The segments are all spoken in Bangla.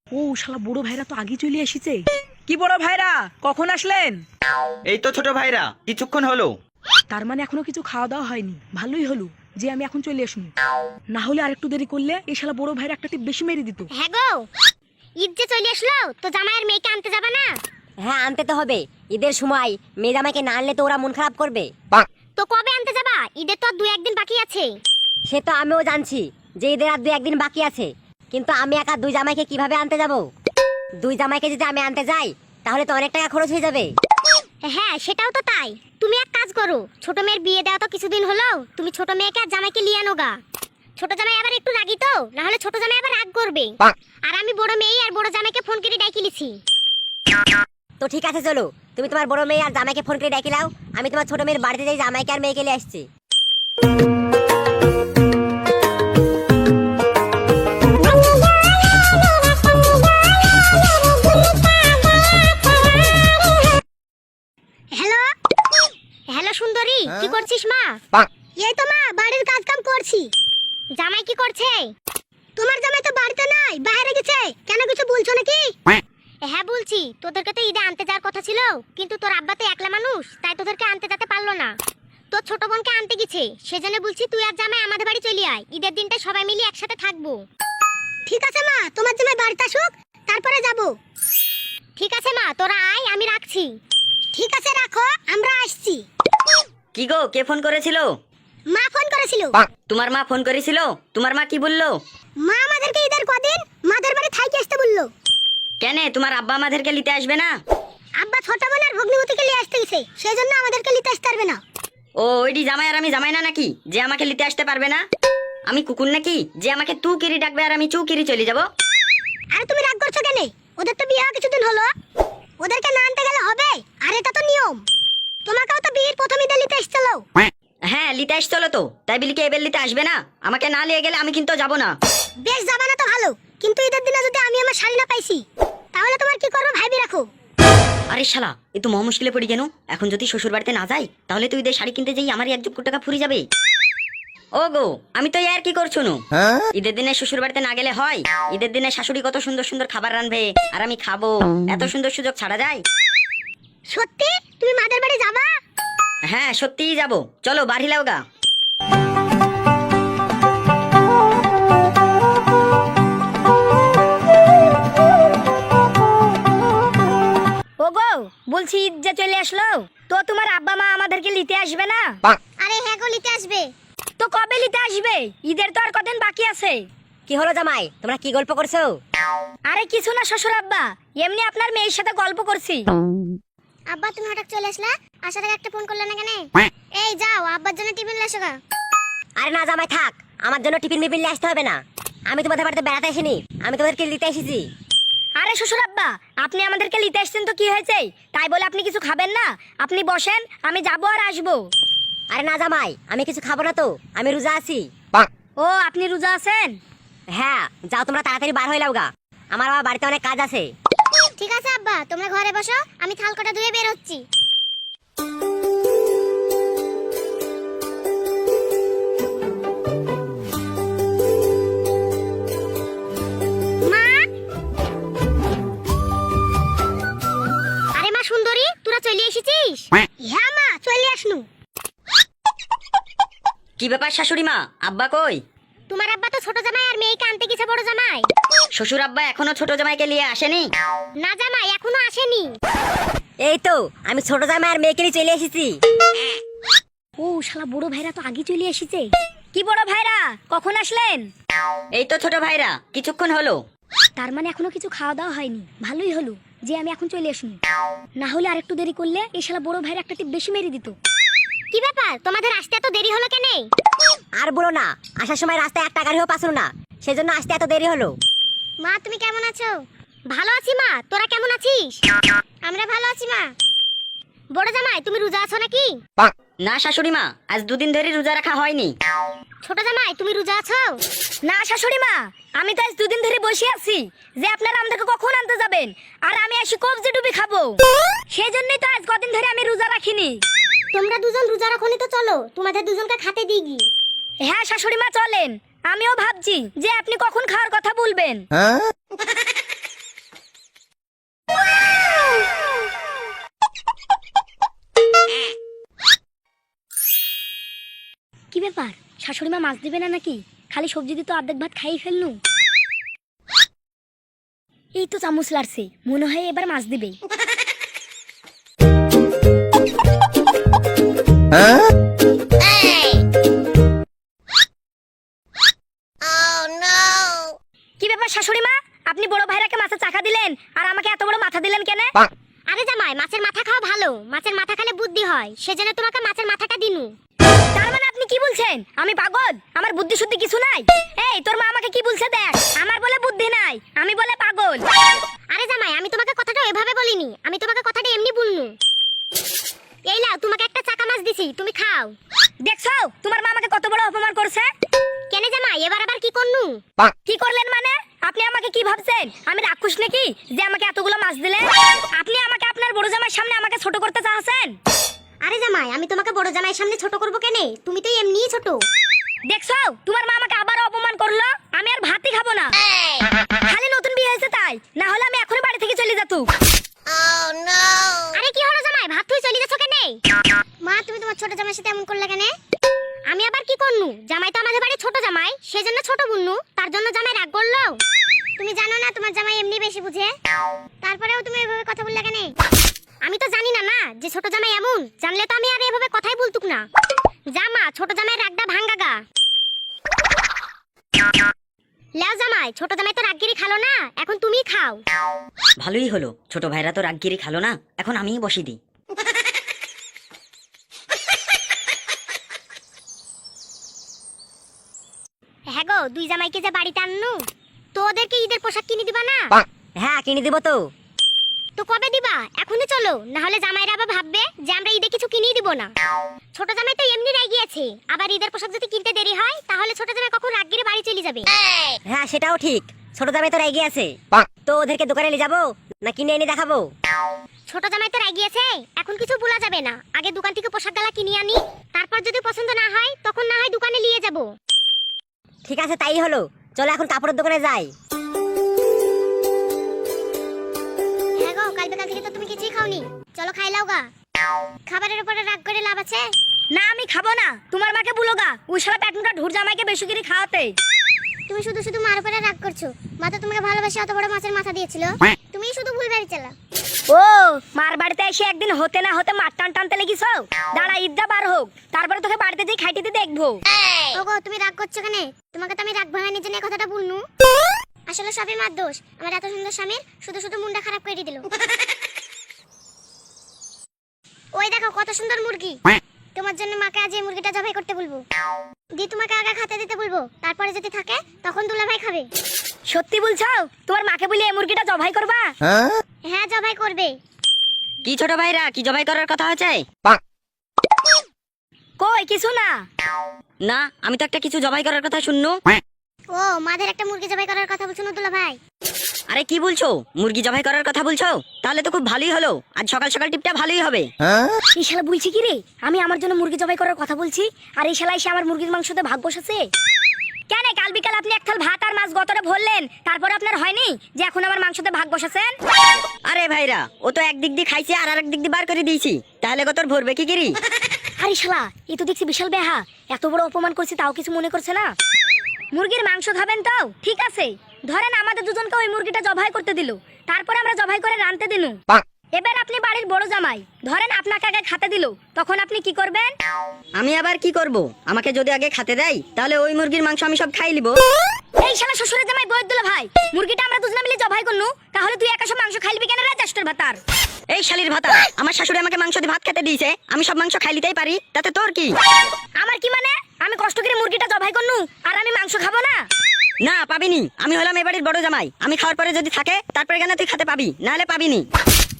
ও শালা বড় ভাইরা তো আগে চলে এসেছে। কি বড় ভাইরা কখন আসলেন? এই তো ছোট ভাইরা কিছুক্ষণ হলো। তার মানে এখনো কিছু খাওয়া দাওয়া হয়নি। ভালোই হলো যে আমি এখন চলে আসুন, না হলে আরেকটু দেরি করলে এই শালা বড় ভাইরা একটা টিপ বেশি মেরে দিত। হ্যাঁ গো, ঈদ যে চলে আসলো, তো জামাইয়ের মেয়েকে আনতে যাবে না? হ্যাঁ আনতে তো হবে, ঈদের সময় মেয়ে জামাইকে না আনলে তো ওরা মন খারাপ করবে। তো কবে আনতে যাবা? ঈদের তো আর 2-1 দিন বাকি আছে। সে তো আমিও জানছি যে ঈদের আর 2-1 দিন বাকি আছে, কিন্তু আমি একা দুই জামাইকে কিভাবে আনতে যাব? দুই জামাইকে যদি আমি আনতে যাই তাহলে তো অনেক টাকা খরচ হয়ে যাবে। হ্যাঁ সেটাও তো তাই। তুমি এক কাজ করো, ছোট মেয়ের বিয়ে দেওয়া তো কিছুদিন হলো, তুমি ছোট মেয়েকে আর জামাইকে নিয়ে আনো গা। ছোট জামাই আবার একটু রাগী তো, না হলে ছোট জামাই আবার রাগ করবে। আর আমি বড় মেয়ে আর বড় জামাইকে ফোন করে ডাকি লিছি। তো ঠিক আছে, চলো তুমি তোমার বড় মেয়ে আর জামাইকে ফোন করে ডাকি লাও, আমি তোমার ছোট মেয়ের বাড়িতে যাই জামাইকে আর মেয়েকে নিয়ে আসছি। হ্যালো হ্যালো সুন্দরী, কি করছিস মা? এই তো মা বাড়ির কাজ কাম করছি। জামাই কি করছে? তোমার জামাই তো বাড়িতে নাই, বাইরে গেছে। কেন কিছু বলছো নাকি? হ্যাঁ বলছি, তোদেরকে তো ঈদে আনতে যাওয়ার কথা ছিল, কিন্তু তোর আব্বা তো একলা মানুষ, তাই তোদেরকে আনতে যেতে পারলো না। তোর ছোট বোনকে আনতে গেছে, সেজন্য বলছি তুই আর জামাই আমাদের বাড়ি চলে আয়, ঈদের দিনটা সবাই মিলে একসাথে থাকবো। ঠিক আছে মা, তোমার জামাই বাড়িতে আসুক, তারপরে যাব। ঠিক আছে মা, তোরা আয়, আমি রাখছি। ঠিক আছে রাখো, আমরা আসছি। কি গো, কে ফোন করেছিল? মা ফোন করেছিল। তোমার মা ফোন করেছিল? তোমার মা কি বললো? মা আমাদেরকে ঈদের কদিন মাদের বাড়ি থাইকে আসতে বললো। কেন, তোমার আব্বা আমাদেরকে নিতে আসবে না? আব্বা ছোট বোন আর ভগ্নিপতিকে নিয়ে আসতে গেছে, সেজন্য আমাদেরকে নিতে আসতে পারবে না। ও ওইডি জামাই আর আমি জামাই না নাকি, যে আমাকে নিতে আসতে পারবে না? আমি কুকুর নাকি যে আমাকে তু কিরি ডাকবে আর আমি চু কিরি চলে যাব? আরে তুমি রাগ করছো কেন? ওদের তো বিয়ে কিছুদিন হলো, ওদেরকে না আনতে গেলে হবে? আর এটা তো নিয়ম। তোমাকেও তো বিয়ের প্রথম ঈদে নিতে এসেছিল। হ্যাঁ লিতে আসছিল তো, তাই বলি কি এবার লিতে আসবে না? আমাকে না নিয়ে গেলে আমি কিন্তু যাব না। বেশ যাবে না তো ভালো, কিন্তু ঈদের দিনে যদি আমি আমার শাড়ি না পাইছি, তাহলে তোমার কি করবো ভাবি রাখো। আরে শালা, এ তো মহা মুশকিলে পড়ি কেন? এখন যদি শ্বশুর বাড়িতে না যাই তাহলে তুই ঈদের শাড়ি কিনতে যাই আমারই 1 টাকা ফুরি যাবে। ও গো, আমি তো আর কি করছো নু? ঈদের দিনে শ্বশুর বাড়িতে না গেলে হয়? ঈদের দিনে শাশুড়ি কত সুন্দর সুন্দর খাবার রাঁধবে আর আমি খাবো, এত সুন্দর সুযোগ ছাড়া যায়? সত্যি তুমি মাদের বাড়ি যাবা? হ্যাঁ সত্যিই যাব, চলো বাড়ি লাও গা। ওগো বলছি, ঈদ যে চলে আসলো, তো তোমার আব্বা মা আমাদেরকে নিতে আসবে না? আরে হ্যাঁ গো, নিতে আসবে। তো কবে নিতে আসবে? ঈদের তো আর কদিন বাকি আছে। কি হলো জামাই, তোমরা কি গল্প করছো? আরে কিছু না শ্বশুর আব্বা, এমনি আপনার মেয়ের সাথে গল্প করছি। আব্বা তুমি হঠাৎ চলে আসলা, আসার আগে একটা ফোন করলে না কেন? এই যাও আব্বার জন্য টিফিন নিয়ে এসো গা। আরে না জামাই থাক, আমার জন্য টিফিন মিফিন নিয়ে আসতে হবে না। আমি তোমাদের বাড়িতে বেড়াতে আসিনি, আমি তোমাদেরকে নিতে এসেছি। আরে শ্বশুর আব্বা, আপনি আমাদেরকে নিতে এসেছেন তো কি হয়েছে? তাই বলে আপনি কিছু খাবেন না? আপনি বসেন, আমি যাবো আর আসবো। আরে না জামাই, আমি কিছু খাবো না তো, আমি রোজা আছি। ও আপনি রোজা আছেন? হ্যাঁ যাও, তোমরা তাড়াতাড়ি বার হয়ে লাও গা, আমার আবার বাড়িতে অনেক কাজ আছে। ঠিক আছে আব্বা, তোমরা ঘরে বসো, আমি থাল কটা ধুয়ে বের হচ্ছি। মা! আরে মা সুন্দরী, তোরা চলে এসেছিস? হ্যাঁ মা, চলে আসনু। কি ব্যাপার শাশুড়ি মা, আব্বা কই? তোমার আব্বা তো ছোট জামাই আর মেয়েকে আনতে গেছে বড় জামাই। শ্বশুর আব্বা এখনো ছোট জামাইকে নিয়ে আসেনি? না জামাই এখনো আসেনি। এই তো আমি ছোট জামাই আর মেয়েকে নিয়ে চলে এসেছি। ও শালা বড় ভাইরা তো আগে চলে এসেছে। কি বড় ভাইরা কখন আসলেন? এই তো ছোট ভাইরা কিছুক্ষণ হলো। তার মানে এখনো কিছু খাওয়া দাওয়া হয়নি। ভালোই হলো যে আমি এখন চলে আসুন, না হলে আরেকটু দেরি করলে এই শালা বড় ভাইরা একটা টিপ বেশি মেরে দিত। কি ব্যাপার, তোমাদের আসতে এত দেরি হলো কেন? আর বলো না, আসার সময় রাস্তায় একটা গাড়িও পাসলো না, সেজন্য আসতে এত দেরি হলো। মা তুমি কেমন আছো? ভালো আছি মা, তোরা কেমন আছিস? আমরা ভালো আছি মা। বড় জামাই তুমি রোজা আছো নাকি? না শাশুড়ি মা, আজ 2 দিন ধরে রোজা রাখা হয়নি। ছোট জামাই তুমি রোজা আছো? না শাশুড়ি মা, আমি তো আজ 2 দিন ধরে বসে আছি যে আপনারা আমাদেরকে কখন আনতে যাবেন, আর আমি আসি কবজি ডুবি খাবো, সেজন্যই তো আজ কদিন ধরে আমি রোজা রাখিনি। তোমরা দুজন রোজা রাখনি তো চলো তোমাদের দুজনকে খেতে দিই। হ্যাঁ শাশুড়ি মা চলেন, আমিও ভাবছি যে আপনি কখন খাওয়ার কথা বলবেন। কি ব্যাপার, শাশুড়ি মা মাছ দিবে না নাকি? খালি সবজি দিয়ে তো অর্ধেক ভাত খাইয়ে ফেলনু। এই তো চামচ লাড়ছে, মনে হয় এবার মাছ দিবে। কি ব্যাপার শাশুড়ি মা, আপনি বড় ভাইরাকে মাছের চাকা দিলেন আর আমাকে এত বড় মাথা দিলেন কেন? আরে জামাই, মাছের মাথা খাওয়া ভালো, মাছের মাথা খেলে বুদ্ধি হয়, সেজন্য তোমাকে মাছের মাথাটা দিনু। তার মানে আপনি কি বলছেন আমি পাগল? আমার বুদ্ধি শুদ্ধি কিছু নাই। এই তোর মা আমাকে কি বলছে দেখ, আমার বলে বুদ্ধি নাই, আমি বলে পাগল। আরে জামাই, আমি তোমাকে কথাটা এভাবে বলিনি, আমি তোমাকে কথাটা এমনি বলনু। এই লাও, তোমাকে একটা চাকা মাছ দিছি, তুমি খাও। দেখছো তোমার মা আমাকে কত বড় অপমান করছে। কেন জামাই, এবার আবার কি করনু? কি করলেন মানে? আপনি আমাকে কি ভাবছেন আমি রাক্ষস নাকি যে আমাকে এতগুলো মাছ দিলেন? আপনি আমাকে আপনার বড় জামাইয়ের সামনে আমাকে ছোট করতে চাচ্ছেন। আরে জামাই, আমি তোমাকে বড় জামাইয়ের সামনে ছোট করব কেন? তুমি তো এমনিই ছোট। দেখছো তোমার মা আমাকে আবার অপমান করলো, আমি আর ভাতই খাবো না। খালি নতুন বিয়ে হয়েছে তাই, না হলে আমি এখনই বাড়ি থেকে চলে যেতাম। আরে কি হলো জামাই, ভাত তুই চলে যাচ্ছ কেন? মা, তুমি তোমার ছোট জামাইয়ের সাথে এমন করলে কেন? আমি আবার কি করনু? জামাই তো আমাদের বাড়ির ছোট জামাই, সেজন্য ছোট বুননু, তার জন্য জামাই রাগ করলো। তুমি জানো না তোমার জামাই এমনি বেশি বুঝে, তারপরেও তুমি এভাবে কথা বললে কেন? আমি তো জানি না না যে ছোট জামাই এমন, জানলে তো আমি আর এভাবে কথাই বলতুক না। জামা, ছোট জামাই রাগটা ভাঙ্গা গা। লেও জামাই, ছোট জামাই তো রাগগিরি খালো না, এখন তুমিই খাও। ভালোই হলো, ছোট ভাইরা তো রাগগিরি খালো না, এখন আমিই বসি দিই। হ্যাঁ গো, দুই জামাইকে যে বাড়িতে আননু, তো ওদেরকে ঈদের পোশাক কিনে দিবা না? হ্যাঁ কিনে দিব তো। তো কবে দিবা? এখনই চলো, না হলে জামাইরা আবার ভাববে যে আমরা ঈদে কিছু কিনেই দিব না। ছোট জামাই তো এমনি রাগি আছে, আবার ঈদের পোশাক যদি কিনতে দেরি হয় তাহলে ছোট জামাই কখন রাগগিরে বাড়ি চলে যাবে। হ্যাঁ সেটাও ঠিক, ছোট জামাই তো রেগে আছে, তো ওদেরকে দোকানে নিয়ে যাবো না কিনে এনে দেখাবো? ছোট জামাই তো রাগি আছে, এখন কিছু বলা যাবে না, আগে দোকান থেকে পোশাক গালা কিনে আনি, তারপর যদি পছন্দ না হয় তখন না হয় দোকানে নিয়ে যাব। ঠিক আছে তাই হলো, চলো এখন কাপড়ের দোকানে যাই। হ্যাঁ গো, কাল বিকাল থেকে তো তুমি কিছুই খাওনি, চলো খাই লাও গা। খাবারের উপরে রাগ করে লাভ আছে? না আমি খাবো না, তোমার মাকে বলো গা ওই শালা পেটমুটা ঢুর জামাইকে বেশি করে খাওয়াতে। তুমি শুধু শুধু মার উপরে রাগ করছো, মা তো তোমাকে ভালোবাসে অত বড় মাছের মাথা দিয়েছিল, তুমি শুধু ভুল বাড়ি চালা। ও মার বাড়িতে এসে একদিন হতে না হতে মার টান টানতে লেগেছ, দাঁড়া ঈদটা বার হোক, তারপরে তোকে বাড়িতে যেই খাইতে দিয়ে দেখবো। ওগো, তুমি রাগ করছো কেন? তোমাকে তো আমি রাগ ভাঙানোর জন্য এই কথাটা বলনু। আসলে সবই মার দোষ, আমার এত সুন্দর স্বামীর শুধু শুধু মুন্ডা খারাপ করে দিল। ওই দেখো কত সুন্দর মুরগি, তোমার জন্য মাকে আজ এই মুরগিটা জবাই করতে বলবো, দি তোমাকে আগে খেতে দিতে বলবো, তারপরে যদি থাকে তখন দুলাভাই খাবে। সত্যি বলছো? তোমার মাকে বলি এই মুরগিটা জবাই করবা? হ্যাঁ, জবাই করবে। কি ছোট ভাইরা, কি জবাই করার কথা হচ্ছে? কই কিছু না। না আমি তো একটা কিছু জবাই করার কথা শুননু। ও, মাদের একটা মুরগি জবাই করার কথা বলছো না দুলাভাই? আরে কি বলছো, মুরগি জবাই করার কথা বলছো? তাহলে তো খুব ভালোই হলো, আজ সকাল সকাল টিপটা ভালোই হবে। এই শালা বলছি কি রে, আমি আমার জন্য মুরগি জবাই করার কথা বলছি আর এই শালা এসে আমার মুরগির মাংসতে ভাগ বসাছে। কেন কাল বিকাল আপনি এক থাল ভাত আর মাছ গতরে ভরলেন, তারপর আপনার হয়নি যে এখন আমার মাংসতে ভাগ বসাছেন? আরে ভাইরা, ও তো একদিক দিয়ে খাইছে আর আরেক দিক দিয়ে বার করে দিয়েছি, তাহলে গতর ভরবে কি গিরি? আরে শালা এ তো দেখছি বিশাল বেহা, এত বড় অপমান করছি তাও কিছু মনে করছে না। মুরগির মাংস খাবেন তো ঠিক আছে, ধরেন আমাদের দুজনকে ওই মুরগিটা জবাই করতে দিল, তারপরে আমরা জবাই করে রানতে দিলু। এবার আপনি বাড়ির বড় জামাই, ধরেন আপনাকে আগে খেতে দিল, তখন আপনি কি করবেন? আমি আবার কি করব, আমাকে যদি আগে খেতে দেয় তাহলে ওই মুরগির মাংস আমি সব খাই লিব। এই শালা শ্বশুরের জামাই বৈদ্যুলা ভাই, মুরগিটা আমরা দুজনে মিলে জবাই করনু, তাহলে তুই একা সব মাংস খাইলিবি কেন রে জাস্টের ভাতার? এই শালির ভাতা, আমার শাশুড়ি আমাকে মাংস দিয়ে ভাত খেতে দিয়েছে, আমি সব মাংস খাই লিতেই পারি, তাতে তোর কি? আমার কি মানে, আমি কষ্ট করে মুরগিটা জবাই করনু আর আমি মাংস খাবো না? না পাবিনি, আমি হলাম এ বাড়ির বড় জামাই, আমি খাওয়ার পরে যদি থাকে তারপরে কেন তুই খেতে পাবি, নাহলে পাবিনি।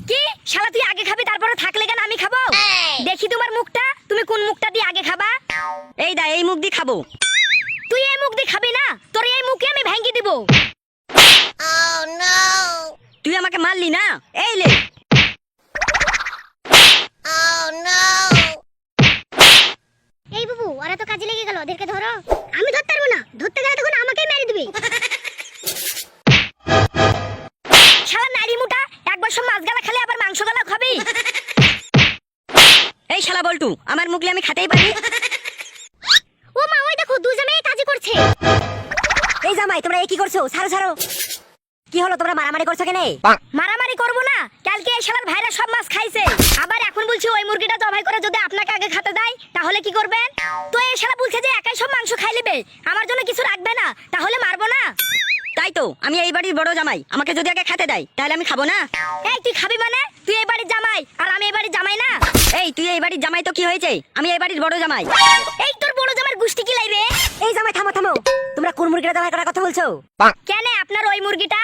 কি শালা তুই আগে খাবি তারপরে থাকলে কেন আমি খাবো? দেখি তোমার মুখটা, তুমি কোন মুখটা দিয়ে আগে খাবা? এই দা এই মুখ দিয়ে খাবো। তুই এই মুখ দিয়ে খাবি না, তোর এই মুখে আমি ভেঙে দিব। তুই আমাকে মারলি না, এই লে। এই বাবু, ওরা তো কাজে লেগে গেল, ওদেরকে ধরো। আমি ধরতে পারবো না, ধরতে গেলে তখন আমাকেই মেরে দিবে। শালা নারী মুটা, একবার সব মাছ গালা খালে আবার মাংস গালা খাবি। এই শালা বল্টু, আমার মুগলি আমি খাতেই পারি। ও মা, ওই দেখো দুই জামাই কাজ করছে। এই জামাই তোমরা কি করছো? ছাড়ো ছাড়ো। কি হলো, তোমরা মারামারি করছো কেন? মারামারি করবো না, কালকে এই শালার ভাইরা সব মাছ খাইছে, আবার এখন বলছি ওই মুরগিটা জবাই করে যদি আপনাকে আগে খেতে দেয় তাহলে কি করবেন? তো এই শালা বলছে যে একাই সব মাংস খাই নেবে, আমার জন্য কিছু রাখবে না, তাহলে মারবো না। তাই তো, আমি এই বাড়ির বড় জামাই, আমাকে যদি আগে খেতে দেয় তাহলে আমি খাবো না। এই তুই খাবি মানে? তুই এই বাড়ির জামাই আর আমি এই বাড়ির জামাই না? এই তুই এই বাড়ির জামাই তো কি হয়েছে, আমি এই বাড়ির বড় জামাই। এই তোর বড় জামাইয়ের গুষ্টি কি লাই রে? এই জামাই থামো থামো, তোমরা কোন মুরগিটা জবাই করার কথা বলছো? কেন আপনার ওই মুরগিটা?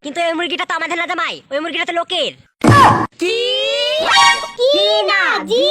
কিন্তু ওই মুরগিটা তো আমাদের না জামাই, ওই মুরগিটা তো লোকের। কি কি না জি